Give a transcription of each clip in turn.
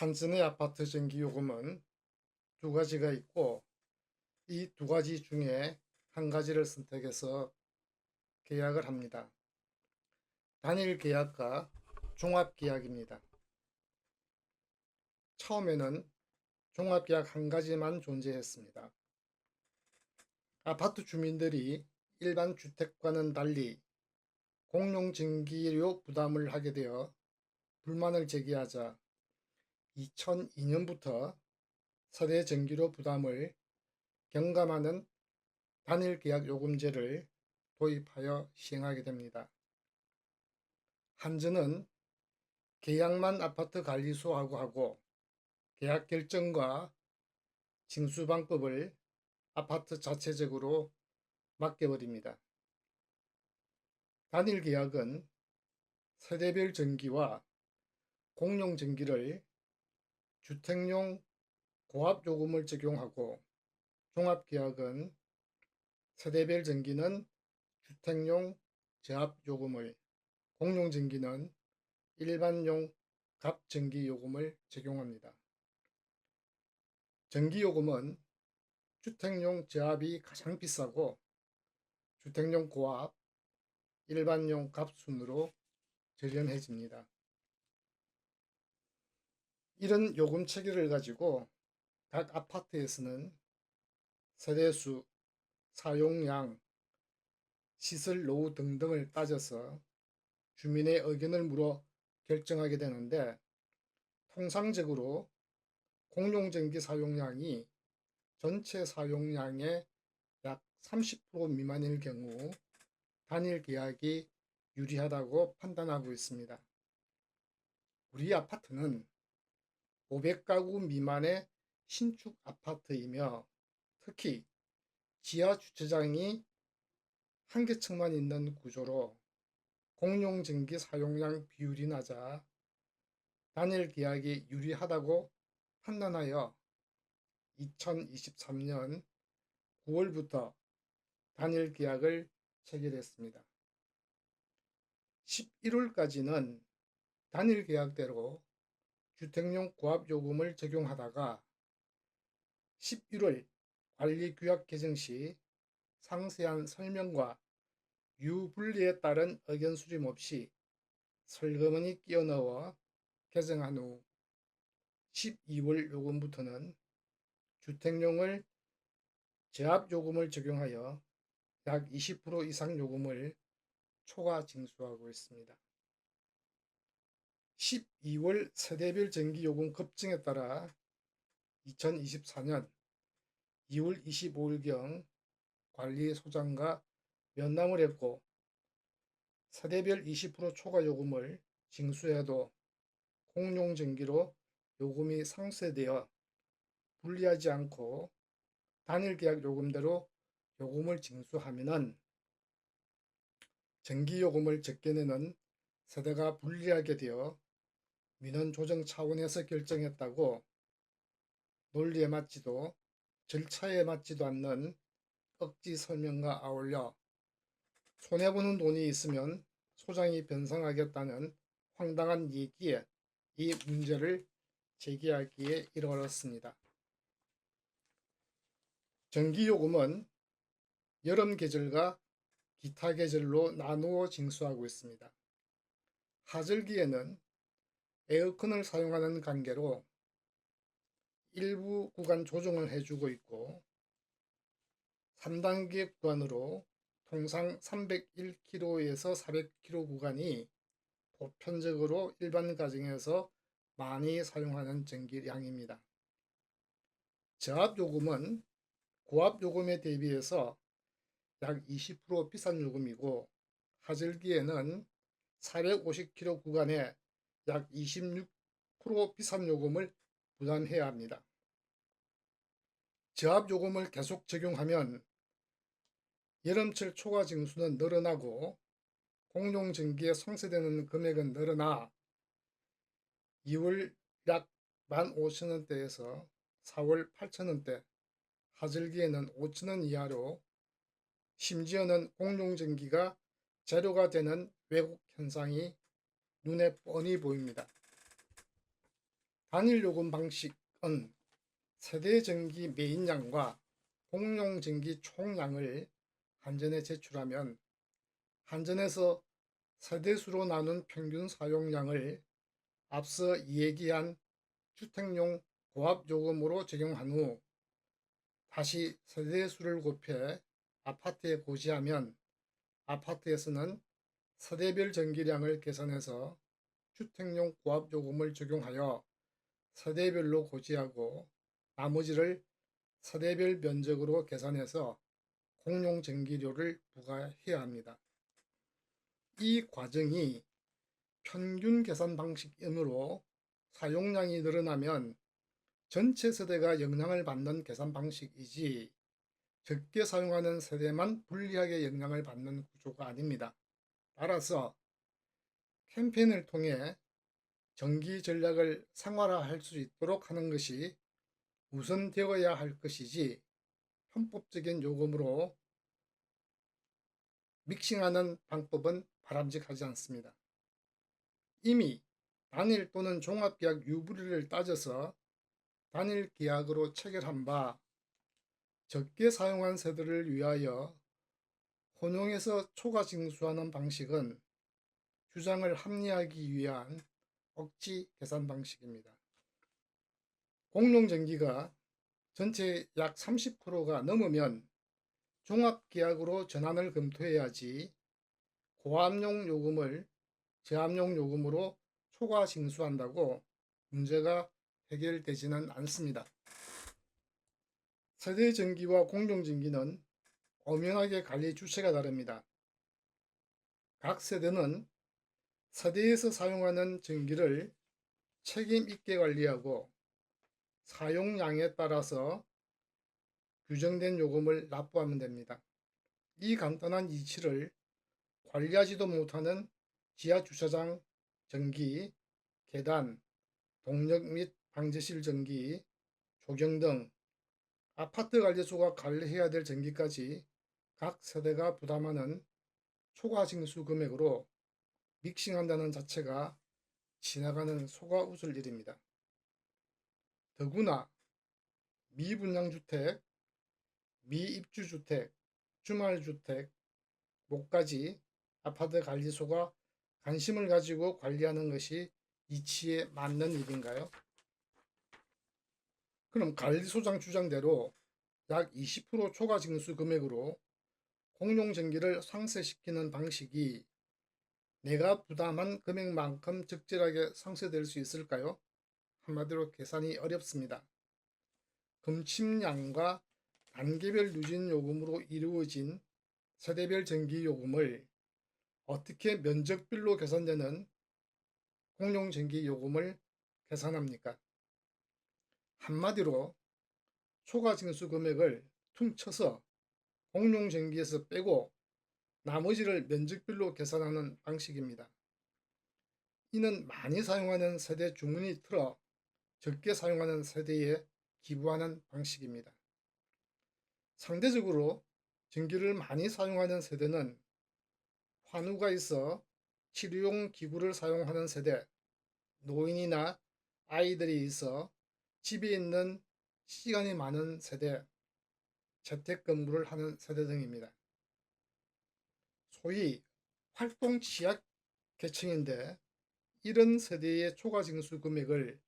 한전의 아파트 전기요금은 두 가지가 있고 이 두 가지 중에 한 가지를 선택해서 계약을 합니다. 단일 계약과 종합 계약입니다. 처음에는 종합 계약 한 가지만 존재했습니다. 아파트 주민들이 일반 주택과는 달리 공용 전기료 부담을 하게 되어 불만을 제기하자 2002년부터 세대 전기료 부담을 경감하는 단일 계약 요금제를 도입하여 시행하게 됩니다. 한전은 계약만 아파트 관리소하고 하고 계약 결정과 징수 방법을 아파트 자체적으로 맡겨버립니다. 단일 계약은 세대별 전기와 공용 전기를 주택용 고압 요금을 적용하고 종합 계약은 세대별 전기는 주택용 저압 요금을, 공용 전기는 일반용 갑 전기 요금을 적용합니다. 전기 요금은 주택용 저압이 가장 비싸고 주택용 고압, 일반용 갑 순으로 저렴해집니다. 이런 요금 체계를 가지고 각 아파트에서는 세대수, 사용량, 시설 노후 등등을 따져서 주민의 의견을 물어 결정하게 되는데 통상적으로 공용전기 사용량이 전체 사용량의 약 30% 미만일 경우 단일 계약이 유리하다고 판단하고 있습니다. 우리 아파트는 500가구 미만의 신축 아파트이며 특히 지하 주차장이 한 개 층만 있는 구조로 공용전기 사용량 비율이 낮아 단일 계약이 유리하다고 판단하여 2023년 9월부터 단일 계약을 체결했습니다. 11월까지는 단일 계약대로 주택용 고압요금을 적용하다가 11월 관리규약 개정 시 상세한 설명과 유불리에 따른 의견 수렴 없이 설거머니 끼워 넣어 개정한 후 12월 요금부터는 주택용을 저압요금을 적용하여 약 20% 이상 요금을 초과 징수하고 있습니다. 12월 세대별 전기요금 급증에 따라 2024년 2월 25일경 관리소장과 면담을 했고 세대별 20% 초과 요금을 징수해도 공용전기로 요금이 상쇄되어 불리하지 않고 단일 계약 요금대로 요금을 징수하면은 전기요금을 적게 내는 세대가 불리하게 되어 민원 조정 차원에서 결정했다고 논리에 맞지도 절차에 맞지도 않는 억지 설명과 아울러 손해보는 돈이 있으면 소장이 변상하겠다는 황당한 얘기에 이 문제를 제기하기에 이르렀습니다. 전기요금은 여름 계절과 기타 계절로 나누어 징수하고 있습니다. 하절기에는 에어컨을 사용하는 관계로 일부 구간 조정을 해주고 있고 3단계 구간으로 통상 301km에서 400km 구간이 보편적으로 일반 가정에서 많이 사용하는 전기량입니다. 저압요금은 고압요금에 대비해서 약 20% 비싼 요금이고 하절기에는 450km 구간에 약 26% 비싼 요금을 부담해야 합니다. 저압요금을 계속 적용하면 여름철 초과 징수는 늘어나고 공용전기에 상쇄되는 금액은 늘어나 2월 약 15,000원대에서 4월 8,000원대, 하절기에는 5,000원 이하로 심지어는 공용전기가 재료가 되는 왜곡 현상이 눈에 뻔히 보입니다. 단일요금 방식은 세대전기 매입량과 공용전기 총량을 한전에 제출하면 한전에서 세대수로 나눈 평균 사용량을 앞서 얘기한 주택용 고압요금으로 적용한 후 다시 세대수를 곱해 아파트에 고지하면 아파트에서는 세대별 전기량을 계산해서 주택용 고압요금을 적용하여 세대별로 고지하고 나머지를 세대별 면적으로 계산해서 공용전기료를 부과해야 합니다. 이 과정이 평균 계산 방식이므로 사용량이 늘어나면 전체 세대가 영향을 받는 계산 방식이지 적게 사용하는 세대만 불리하게 영향을 받는 구조가 아닙니다. 따라서 캠페인을 통해 전기 전략을 상활화할 수 있도록 하는 것이 우선되어야 할 것이지 편법적인 요금으로 믹싱하는 방법은 바람직하지 않습니다. 이미 단일 또는 종합계약 유불리를 따져서 단일 계약으로 체결한 바 적게 사용한 세대를 위하여 혼용해서 초과 징수하는 방식은 주장을 합리화하기 위한 억지 계산 방식입니다. 공용전기가 전체 약 30%가 넘으면 종합계약으로 전환을 검토해야지 고압용 요금을 저압용 요금으로 초과 징수한다고 문제가 해결되지는 않습니다. 세대전기와 공용전기는 엄연하게 관리 주체가 다릅니다. 각 세대는 세대에서 사용하는 전기를 책임 있게 관리하고 사용량에 따라서 규정된 요금을 납부하면 됩니다. 이 간단한 이치를 관리하지도 못하는 지하주차장 전기, 계단, 동력 및 방제실 전기, 조경 등 아파트 관리소가 관리해야 될 전기까지 각 세대가 부담하는 초과 징수 금액으로 믹싱한다는 자체가 지나가는 소가 웃을 일입니다. 더구나 미분양주택, 미입주주택, 주말주택, 목까지 아파트 관리소가 관심을 가지고 관리하는 것이 이치에 맞는 일인가요? 그럼 관리소장 주장대로 약 20% 초과 징수 금액으로 공용전기를 상쇄시키는 방식이 내가 부담한 금액만큼 적절하게 상쇄될 수 있을까요? 한마디로 계산이 어렵습니다. 금침량과 단계별 누진요금으로 이루어진 세대별 전기요금을 어떻게 면적별로 계산되는 공용전기요금을 계산합니까? 한마디로 초과징수 금액을 퉁쳐서 공용전기에서 빼고 나머지를 면적별로 계산하는 방식입니다. 이는 많이 사용하는 세대 주문이 틀어 적게 사용하는 세대에 기부하는 방식입니다. 상대적으로 전기를 많이 사용하는 세대는 환우가 있어 치료용 기구를 사용하는 세대, 노인이나 아이들이 있어 집에 있는 시간이 많은 세대, 재택근무를 하는 세대 등입니다. 소위 활동 취약 계층인데 이런 세대의 초과징수 금액을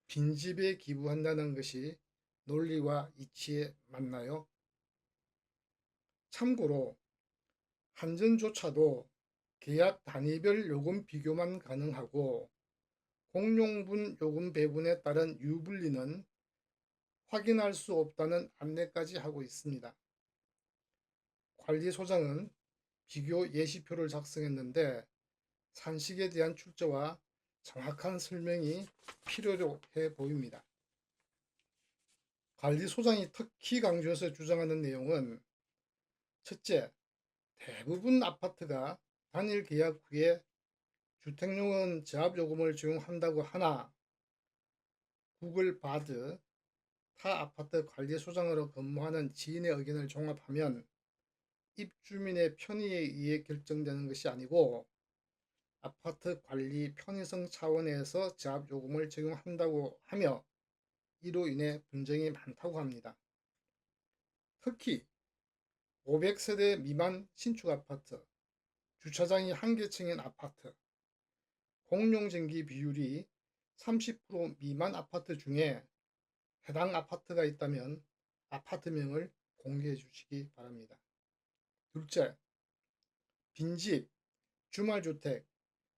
빈집에 기부한다는 것이 논리와 이치에 맞나요? 참고로 한전조차도 계약 단위별 요금 비교만 가능하고 공용분 요금 배분에 따른 유불리는 확인할 수 없다는 안내까지 하고 있습니다. 관리소장은 비교 예시표를 작성했는데 산식에 대한 출처와 정확한 설명이 필요로 해 보입니다. 관리소장이 특히 강조해서 주장하는 내용은 첫째, 대부분 아파트가 단일 계약 후에 주택용은 저압요금을 적용한다고 하나 구글 바드 타 아파트 관리소장으로 근무하는 지인의 의견을 종합하면 입주민의 편의에 의해 결정되는 것이 아니고 아파트 관리 편의성 차원에서 제압요금을 적용한다고 하며 이로 인해 분쟁이 많다고 합니다. 특히 500세대 미만 신축 아파트, 주차장이 한 개층인 아파트, 공용전기 비율이 30% 미만 아파트 중에 해당 아파트가 있다면 아파트명을 공개해 주시기 바랍니다. 둘째, 빈집, 주말주택,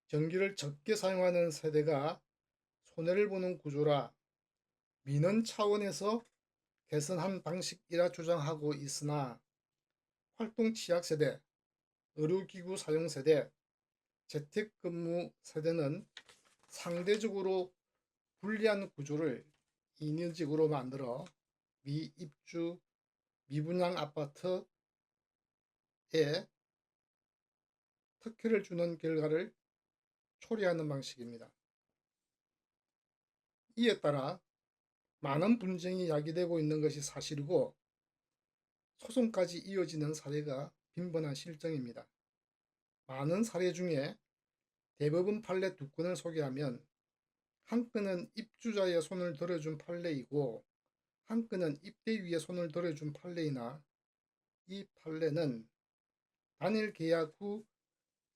전기를 적게 사용하는 세대가 손해를 보는 구조라 민원 차원에서 개선한 방식이라 주장하고 있으나 활동 취약 세대, 의료기구 사용 세대, 재택근무 세대는 상대적으로 불리한 구조를 인위적으로 만들어 미입주, 미분양 아파트에 특혜를 주는 결과를 초래하는 방식입니다. 이에 따라 많은 분쟁이 야기되고 있는 것이 사실이고 소송까지 이어지는 사례가 빈번한 실정입니다. 많은 사례 중에 대법원 판례 2건을 소개하면 한 건은 입주자의 손을 들어준 판례이고 한 건은 입대위의 손을 들어준 판례이나 이 판례는 단일 계약 후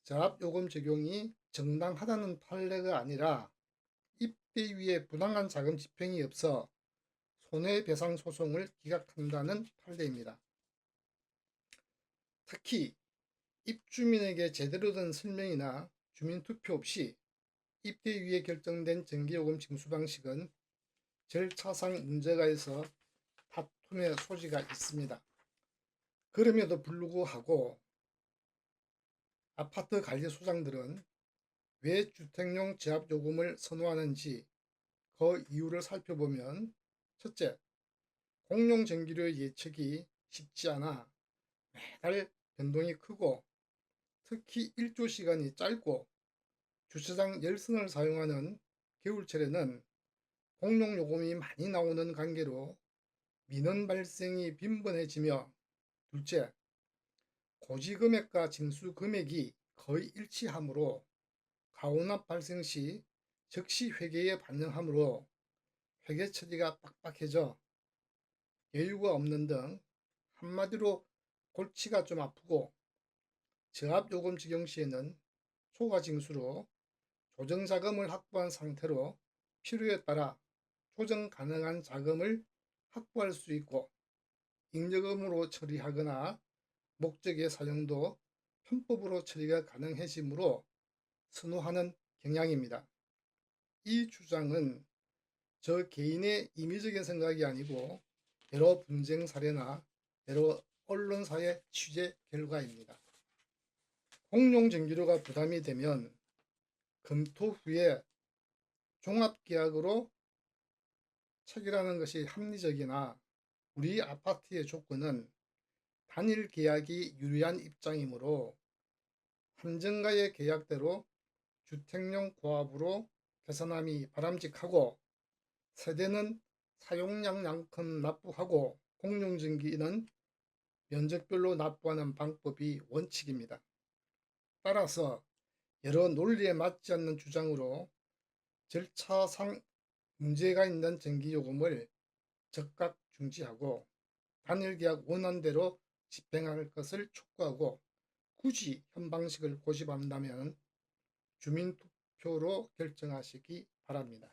제압요금 적용이 정당하다는 판례가 아니라 입대위에 부당한 자금 집행이 없어 손해배상 소송을 기각한다는 판례입니다. 특히 입주민에게 제대로 된 설명이나 주민투표 없이 입대위에 결정된 전기요금 징수 방식은 절차상 문제가 있어 다툼의 소지가 있습니다. 그럼에도 불구하고 아파트 관리소장들은 왜 주택용 제압요금을 선호하는지 그 이유를 살펴보면 첫째, 공용전기료 예측이 쉽지 않아 매달 변동이 크고 특히 일조 시간이 짧고 주차장 열선을 사용하는 겨울철에는 공용요금이 많이 나오는 관계로 민원 발생이 빈번해지며 둘째, 고지금액과 징수금액이 거의 일치하므로 가온납 발생 시 즉시 회계에 반영하므로 회계 처리가 빡빡해져 여유가 없는 등 한마디로 골치가 좀 아프고 저압요금 적용 시에는 초과징수로 조정자금을 확보한 상태로 필요에 따라 조정 가능한 자금을 확보할 수 있고 잉여금으로 처리하거나 목적의 사용도 편법으로 처리가 가능해지므로 선호하는 경향입니다. 이 주장은 저 개인의 임의적인 생각이 아니고 여러 분쟁 사례나 여러 언론사의 취재 결과입니다. 공용전기료가 부담이 되면 검토 후에 종합계약으로 체결하는 것이 합리적이나 우리 아파트의 조건은 단일 계약이 유리한 입장이므로 한정가의 계약대로 주택용 고압으로 개선함이 바람직하고 세대는 사용량만큼 납부하고 공용전기는 면적별로 납부하는 방법이 원칙입니다. 따라서 여러 논리에 맞지 않는 주장으로 절차상 문제가 있는 전기요금을 즉각 중지하고 단일계약 원안대로 집행할 것을 촉구하고 굳이 현 방식을 고집한다면 주민투표로 결정하시기 바랍니다.